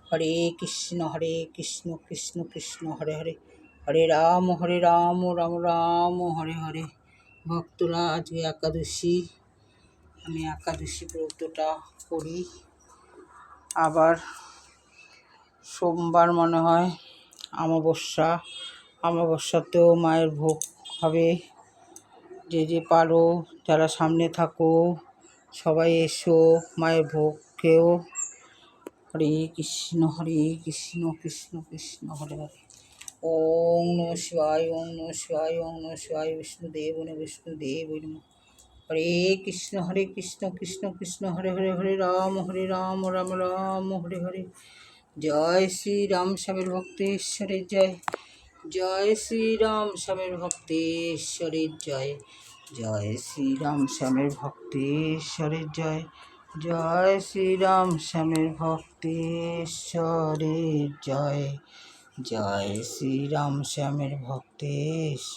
হরে কৃষ্ণ কৃষ্ণ কৃষ্ণ হরে হরে, হরে রাম রাম রাম হরে হরে। ভক্তরা আজকে একাদশী, আমি একাদশী ব্রতটা করি। আবার সোমবার মনে হয় অমাবস্যাতেও মায়ের ভোগ হবে। যে যে পারো, যারা সামনে থাকো, সবাই এসো মায়ের ভোগ খেও। হরে কৃষ্ণ কৃষ্ণ কৃষ্ণ হরে হরে। ওম নমঃ শিবায়, ওম নমঃ শিবায়, ওম নমঃ শিবায়। বিষ্ণুদেব নমঃ। হরে কৃষ্ণ কৃষ্ণ কৃষ্ণ হরে হরে, হরে রাম রাম রাম হরে হরে। জয় শ্রী রাম স্বামীর ভক্তেশ্বরের জয়, জয় শ্রী রাম স্বামীর ভক্তেশ্বরের জয়, জয় শ্রী রাম স্বামীর ভক্তেশ্বরের জয়, জয় শ্রী রাম স্বামীর ভক্তেশ্বরের জয়, জয় শ্রী রাম স্বামীর ভক্তেশ্বর।